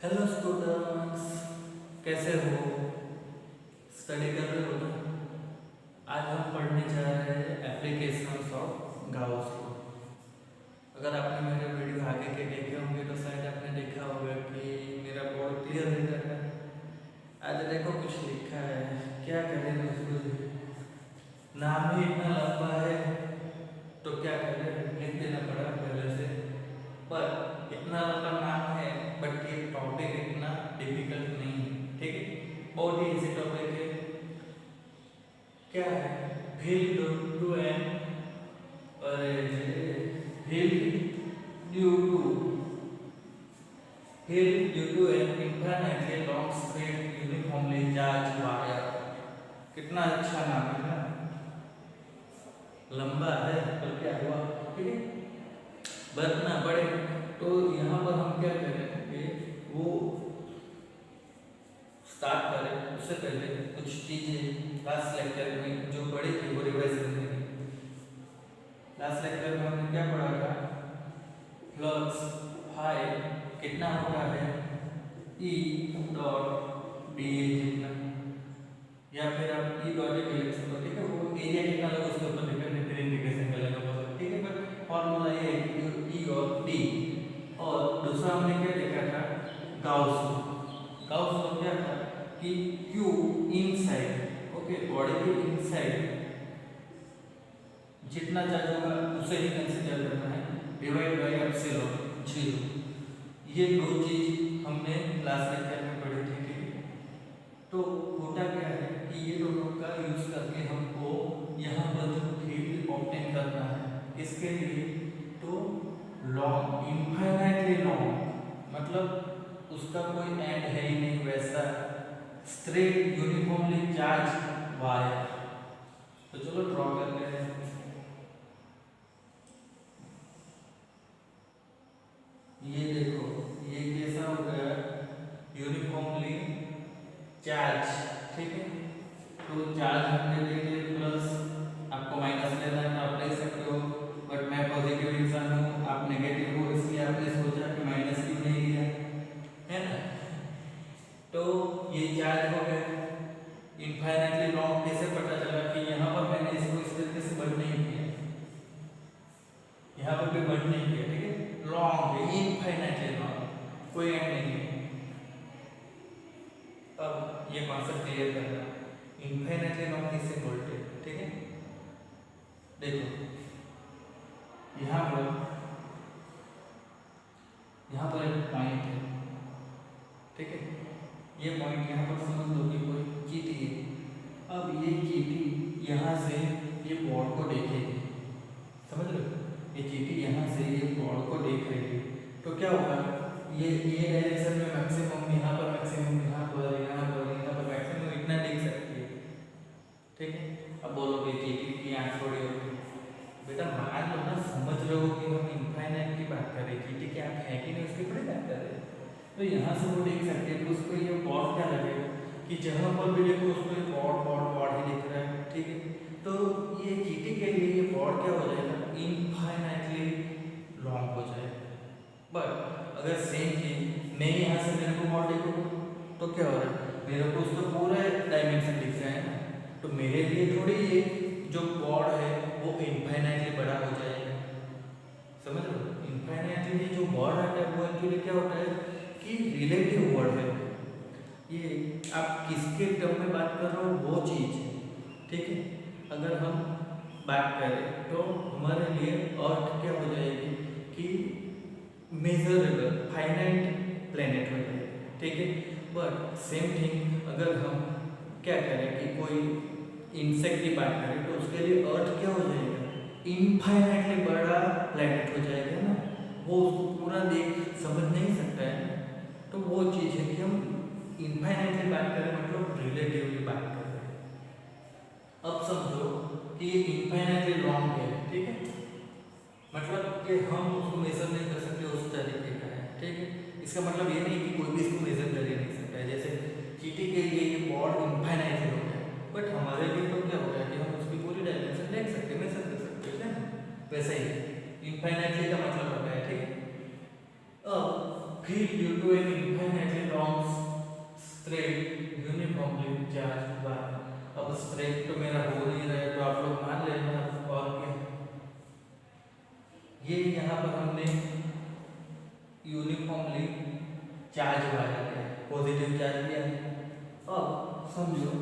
Hello students, कैसे हो? Study कर रहे हो ना? आज हम पढ़ने जा रहे हैं एप्लीकेशंस ऑफ गाउस लॉ। अगर आपने मेरे वीडियो आगे के देखे होंगे तो शायद आपने देखा होगा कि मेरा बोर्ड क्लियर रीडर है। आज देखो कुछ लिखा है, क्या करें उसको, नाम ही इतना लंबा है तो क्या करें, लिख देना पड़ा पहले से। पर इतना लंबा नाम है बट ये टॉपिक इतना डिफिकल्ट नहीं है, ठीक है, बहुत ही इजी टॉपिक है। क्या है? Field to an field due to an infinitely long straight uniformly charged wire. कितना अच्छा नाम है ना, लंबा है पर क्या हुआ, ठीक है, बरतना पड़े। तो यहाँ पर हम क्या करेंगे, वो स्टार्ट करें उससे पहले कुछ चीजें लास्ट लेक्चर में जो पढ़ी थी वो रिवाइज करनी थी। लास्ट लेक्चर में हमने क्या पढ़ा था? फ्लक्स फाई कितना होता है, ई डॉट डी जितना, या फिर आप ई डॉट ए लिख सकते हो, ठीक है। वो एरिया कितना लगा उसके ऊपर डिपेंड है, इंडिकेशन का लेना पड़ता है, ठीक है। बट फॉर्मूला ये है कि ई और डी। और दूसरा हमने क्या देखा था? गाउस लॉ क्या था कि Q इनसाइड, ओके, बॉडी के इनसाइड जितना चार्ज होगा उसे ही कंसीडर करना है, डिवाइड बाय एप्सिलॉन 0। ये दो चीज हमने लास्ट लेक्चर में पढ़ी थी, ठीक है। तो होता क्या है कि ये दोनों का यूज करके हमको यहाँ पर जो फील्ड ऑब्टेन करना है, इसके लिए तो लॉन्ग, इनफाइनाइटली लॉन्ग, मतलब उसका कोई एंड है ही नहीं, वैसा स्ट्रेट यूनिफॉर्मली चार्ज वायर। तो चलो ड्रॉ करते हैं। ये देखो, ये कैसा हो गया, यूनिफॉर्मली चार्ज, ठीक है। तो चार्ज हमने देखे प्लस, आपको माइनस लेना है तो आप ले सकते हो, बट मैं पॉजिटिव इंसान हूँ, आप नेगेटिव हो, इसलिए आपने सोचा कि माइनस क्यों नहीं लिया, है ना। तो ये चार्ज हो गया इनफाइनाइटली लॉन्ग। कैसे पता चला कि यहाँ पर मैंने इसको इस तरीके से बंद नहीं किया, यहाँ पर भी बंद नहीं किया, ठीक है। लॉन्ग है, इनफाइनाइटली लॉन्ग, कोई एंड नहीं है। अब ये कॉन्सेप्ट क्लियर करना, इनफाइनाइटली लॉन्ग किससे बोलते हैं, ठीक है। देखो यहाँ पर एक पॉइंट है, ठीक है। ये पॉइंट यहाँ पर समझ लो कि कोई चीटी है। अब ये चीटी यहाँ से ये बॉर्ड को देखेगी, समझ लो, ये चीटी यहाँ से ये बॉर्ड को देख रही है। तो क्या होगा, ये डायरेक्शन में मैक्सिमम, यहाँ पर मैक्सिमम, यहाँ पर मैक्सिमम इतना देख सकती है, ठीक है। अब बोलोगे चीटी की आँख छोड़ी होगी, बेटा मान लो ना, समझ रहे हो कि हम इनफाइनाइट की बात कर रहे हैं, चीटी की आँख है कि नहीं उसकी बड़ी बात कर रहे हैं। तो यहाँ से वो देख सकते हैं, तो उसको ये बॉर्ड क्या लगेगा कि जहाँ पर भी देखो उसको ये बॉर्ड ही दिख रहा है, ठीक है। तो ये चीटी के लिए ये बॉर्ड क्या हो जाएगा, इनफाइनाइटली लॉन्ग हो जाएगा। बट अगर सेम चीज मैं यहाँ से मेरे को बॉर्ड देखूँ तो क्या हो रहा है, मेरे को उसका पूरा डायमेंशन दिख रहा है ना, तो मेरे लिए थोड़ी ये जो बॉर्ड है वो इनफाइनाइटली बड़ा हो जाएगा, समझ लो। इनफाइनाइटली जो बॉर्ड आता है वो एक्चुअली क्या होता है कि रिलेटिव वर्ड है, ये आप किसके टर्म में बात कर रहे हो वो चीज़ है, ठीक है। अगर हम बात करें तो हमारे लिए अर्थ क्या हो जाएगी कि मेजरेबल फाइनाइट प्लेनेट हो जाएगी, ठीक है। बट सेम थिंग अगर हम क्या करें कि कोई इंसेक्ट की बात करें तो उसके लिए अर्थ क्या हो जाएगा, इनफाइनाइटली बड़ा प्लेनेट हो जाएगा ना, वो उसको पूरा देख समझ नहीं सकता है। तो वो चीज़ है कि हम इनफाइनाइटली बात करें मतलब रिलेटिवली बात कर रहे हैं। अब समझो कि ये इनफाइनाइटली लॉन्ग है, ठीक है, मतलब कि हम उसको मेजर नहीं कर सकते उस तरीके का है, ठीक है। इसका मतलब ये नहीं कि कोई भी इसको मेजर कर ही नहीं सकता है। जैसे चीटी के लिए ये बॉर्ड इनफाइनाइटली हो गया, बट हमारे लिए तो क्या हो गया कि हम उसकी पूरी डायमेंशन देख सकते, मेजर कर सकते हैं, वैसे ही इनफाइनाइटली का मतलब होता है, ठीक है। अब field due to an infinitely long straight uniformly charged wire. अब स्ट्रेट तो मेरा हो नहीं रहा है तो आप लोग मान लेना और क्या, ये यहाँ पर हमने यूनिफॉर्मली चार्ज वायर है, पॉजिटिव चार्ज दिया है। अब समझो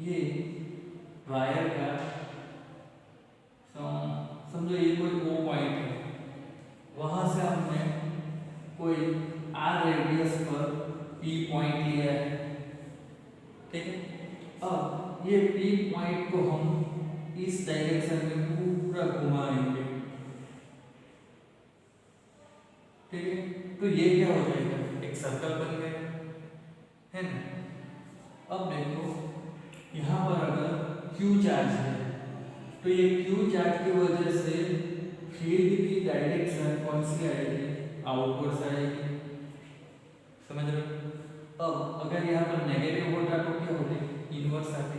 ये वायर का समझो ये कोई ओ पॉइंट है, वहां से हमने कोई आर रेडियस पर पी पॉइंट लिया है, ठीक है। अब ये पी पॉइंट को हम इस डायरेक्शन में पूरा घुमाएंगे, ठीक है। तो ये क्या हो जाएगा, एक सर्कल बन गया है ना। अब देखो यहाँ पर अगर Q चार्ज है तो ये Q चार्ज की वजह से फील्ड की डायरेक्शन कौन सी आएगी, आउटवर्ड से आएगी, समझ रहे हो। अब अगर यहाँ पर नेगेटिव होता तो क्या होती, इनवर्स आती।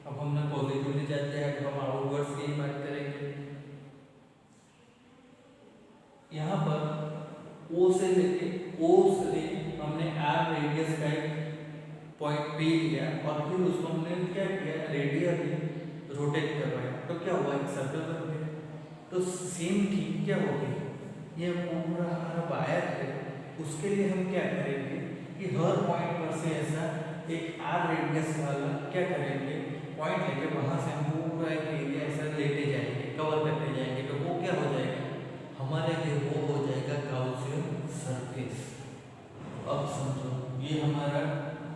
अब हमने पॉजिटिव ले जाते हैं तो हम आउटवर्ड्स की बात करेंगे। यहाँ पर O से लेके O से हमने R रेडियस का एक पॉइंट P लिया और फिर उसको हमने क्या किया, रेडियली रोटेट करवाया, तो क्या हुआ, एक सर्कल बन गया। तो सेम थिंग क्या होगी, ये पूरा हमारा वायर है, उसके लिए हम क्या करेंगे कि हर पॉइंट पर से ऐसा एक R रेडियस वाला क्या करेंगे, पॉइंट लेके वहां से हम पूरा एक एरिया ऐसा लेते जाएंगे, कवर करते जाएंगे। तो वो क्या हो जाएगा हमारे लिए, वो हो जाएगा गाउसियन सरफेस। अब समझो ये हमारा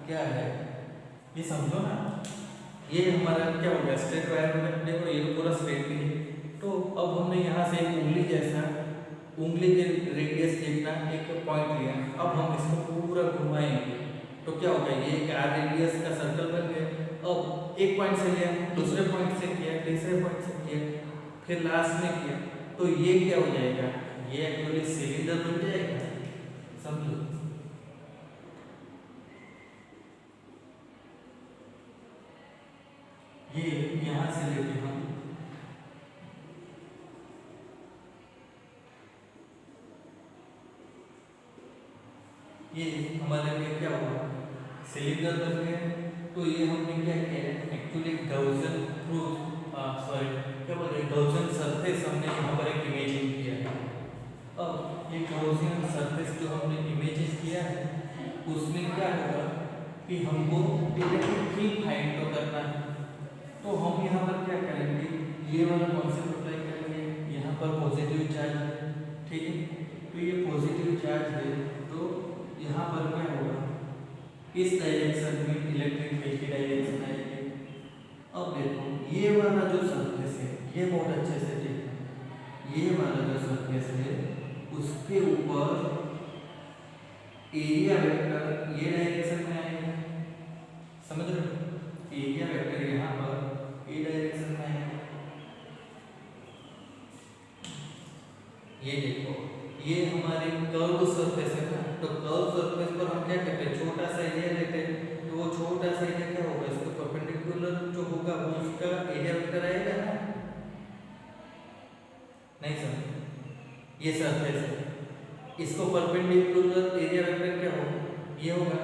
क्या है, ये समझो ना, ये हमारा क्या हो गया, स्ट्रेट वायर में देखो ये तो पूरा स्ट्रेट ही है। तो अब हमने यहाँ से एक उंगली जैसा, उंगली के रेडियस देखना एक पॉइंट लिया, अब हम इसको पूरा घुमाएंगे तो क्या होगा, ये एक आर रेडियस का सर्कल बन गया। अब एक पॉइंट से लिया, दूसरे पॉइंट से किया, तीसरे पॉइंट से किया, फिर लास्ट में किया, तो ये क्या हो जाएगा, ये एक्चुअली सिलेंडर बन जाएगा, समझो। ये यहाँ से लेके हम ये हमारे लिए क्या हुआ, सिलेंडर बन गया। तो ये हमने क्या किया है, एक्चुअली गाउसियन क्या बोल रहे, गाउसियन सरफेस हमने यहाँ पर एक इमेजिंग किया है। अब ये गाउसियन सरफेस जो हमने इमेजिन किया है उसमें क्या होगा कि हमको इलेक्ट्रिक फील्ड फाइंड तो करना है। तो हम यहाँ पर क्या करेंगे, ये वाला कॉन्सेप्ट अप्लाई करेंगे, यहाँ पर पॉजिटिव चार्ज है, ठीक है। तो ये पॉजिटिव चार्ज है तो यहाँ पर क्या होगा, इस डायरेक्शन में इलेक्ट्रिक फील्ड की डायरेक्शन आएगी। अब देखो ये वाला जो सरफेस है, ये बहुत अच्छे से देखना, ये वाला जो सरफेस है उसके ऊपर एरिया वेक्टर ये डायरेक्शन में आएगा, समझ रहे हो। एरिया वेक्टर यहाँ पर ये डायरेक्शन में आएगा। ये देखो ये हमारे कर्व सरफेस है ना, तो कर्व सरफेस पर हम क्या करते हैं, छोटा सा एरिया लेते हैं। तो वो छोटा सा एरिया क्या होगा, इसको परपेंडिकुलर जो होगा वो उसका एरिया वेक्टर आएगा ना, नहीं समझ, ये सरफेस है, इसको परपेंडिकुलर एरिया वेक्टर क्या होगा, ये होगा,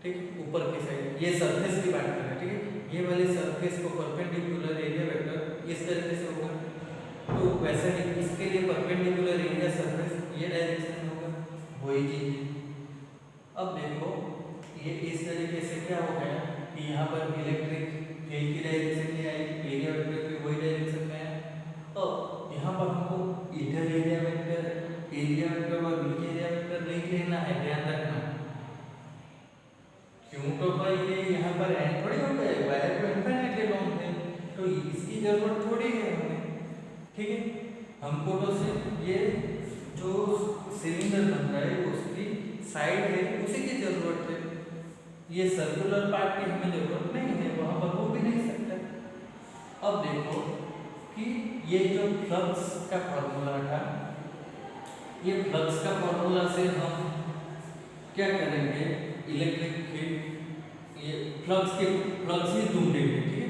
ठीक, ऊपर की साइड। ये सरफेस की बात कर रहे हैं, ठीक है। ये वाले सरफेस को परपेंडिकुलर एरिया वेक्टर इस तरीके से होगा, तो वैसे ही इसके लिए परपेंडिकुलर एरिया सरफेस ये डायरेक्शन में होगा, वही चीज। अब देखो ये इस तरीके से क्या हो गया कि यहाँ पर इलेक्ट्रिक फील्ड की डायरेक्शन में आई, एरिया वेक्टर भी वही डायरेक्शन में है। अब यहाँ पर हमको इधर एरिया वेक्टर और नीचे एरिया वेक्टर नहीं लेना है, ध्यान रखना। क्यों, तो भाई ये यहाँ पर एंड थोड़ी हो गए, वायर को इनफाइनाइटली लॉन्ग है, तो इसकी जरूरत थोड़ी है हमें, ठीक है। हमको तो सिर्फ ये जो सिलेंडर बन रहा है उसकी साइड है उसी की जरूरत है, ये सर्कुलर पार्ट की हमें जरूरत नहीं है, वहां पर हो भी नहीं सकता। अब देखो कि ये जो फ्लक्स का फॉर्मूला था, ये फ्लक्स का फॉर्मूला से हम क्या करेंगे, इलेक्ट्रिक फील्ड, ये फ्लक्स ही ढूंढेंगे, ठीक है।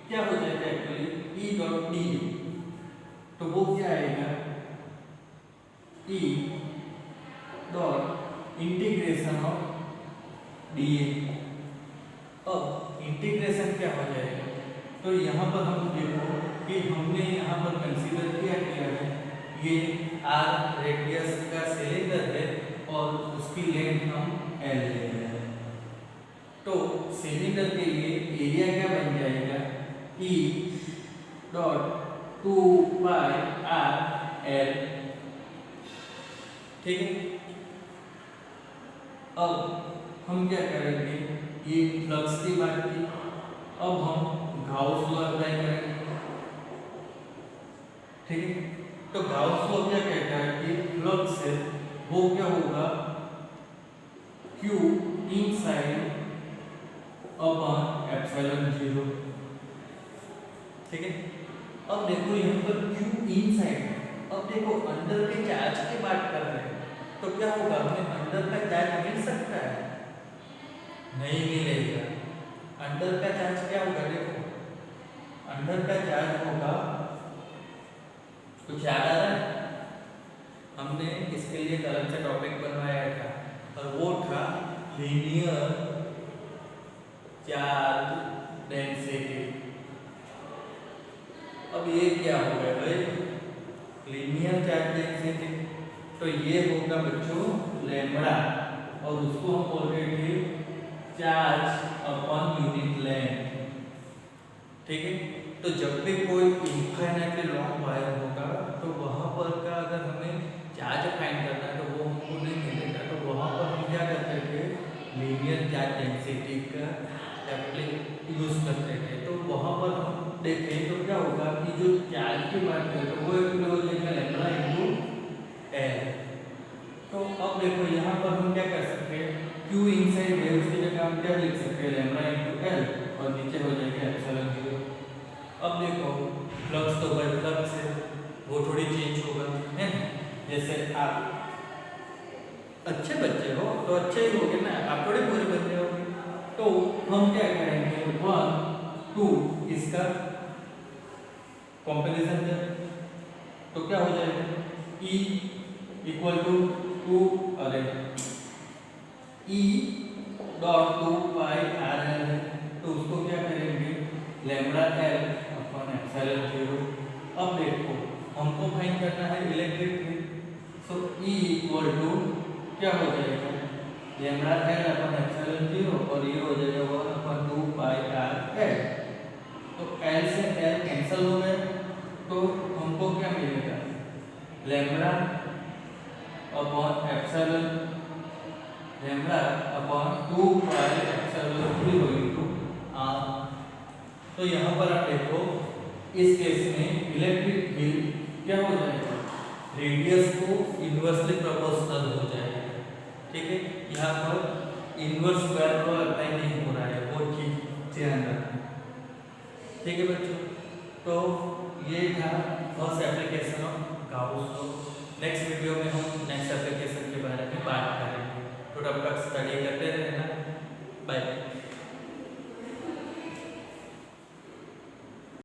क्या हो जाएगा एक्चुअली, E डॉट डी, तो वो क्या आएगा, E dot integration of D A. अब इंटीग्रेशन क्या हो जाएगा, तो यहाँ पर हम देखो कि हमने यहाँ पर कंसीडर किया है ये आर रेडियस का सिलेंडर है और उसकी लेंथ हम एल ले रहे हैं। तो सिलेंडर के लिए एरिया क्या बन जाएगा, E dot 2 pi r L. ठीक है, अब हम क्या करेंगे, ये फ्लक्स की बात की, अब हम गाउस लॉ अप्लाई करेंगे। ठीक है, तो गाउस लॉ क्या कहता है कि फ्लक्स है वो क्या होगा, Q इनसाइड अपॉन एप्सिलॉन 0। ठीक है, अब देखो यहाँ पर Q इनसाइड, अब देखो अंदर के चार्ज की बात कर रहे हैं, तो क्या होगा, हमें अंदर का चार्ज मिल सकता है, नहीं मिलेगा। अंदर का चार्ज क्या होगा, देखो अंदर का चार्ज होगा, कुछ याद आ रहा है, हमने इसके लिए एक अलग से टॉपिक बनवाया था और वो था लीनियर चार्ज डेंसिटी। अब ये क्या हो गया भाई, लीनियर चार्ज डेंसिटी, तो ये होगा बच्चों लैम्बडा, और उसको हम बोल रहे the charge upon unit length. ठीक है, तो जब भी कोई इनफाइनाइटली लॉन्ग वायर होगा तो वहाँ पर का अगर हमें चार्ज फाइंड करना है तो वो हमको नहीं मिलेगा, तो वहाँ पर हम क्या करते थे, लीनियर चार्ज डेंसिटी का यूज करते थे। तो वहाँ पर हम देखें तो क्या होगा कि जो चार्ज की बात करें तो वो एक हो जाएगा लैम्बडा इनटू एल। तो अब देखो यहाँ पर हम क्या कर सकते हैं, Q इनसाइड है उसकी जगह हम क्या लिख सकते हैं, लैम्बडा इनटू एल, और नीचे हो जाएगा एप्सिलॉन 0। अब देखो फ्लक्स तो बाय फ्लक्स है, वो थोड़ी चेंज होगा, है ना। जैसे आप अच्छे बच्चे हो तो अच्छे ही होगे ना, आप थोड़े बुरे बच्चे होगे, तो हम क्या करेंगे, 1 2 इसका कॉम्पिटिशन है, तो क्या हो जाएगा, E इक्वल टू 2 अरे E dot 2 pi r L है, तो उसको क्या करेंगे, लैम्बडा एल अपॉन एप्सिलॉन 0। अब देखो हमको फाइंड करना है इलेक्ट्रिक फील्ड, तो E इक्वल टू क्या हो जाएगा, लैम्बडा एल अपॉन एप्सिलॉन 0, और ये हो जाएगा 1 अपॉन 2 पाई आर एल। तो एल से एल कैंसिल हो गए, तो हमको क्या मिलेगा, lambda upon epsilon, lambda upon 2 pi epsilon 0 into r. तो यहाँ पर आप देखो इस केस में इलेक्ट्रिक फील्ड क्या हो जाएगा, रेडियस को इन्वर्सली प्रोपोर्शनल हो जाएगा। ठीक है, यहाँ पर इन्वर्स स्क्वायर लॉ अप्लाई नहीं हो रहा है, वो ठीक ध्यान रखना। ठीक है बच्चों, तो ये था first application of Gauss law. Next video में हम नेक्स्ट एप्लीकेशन के बारे में बात करेंगे, तो तब तक स्टडी करते रहना। बाय।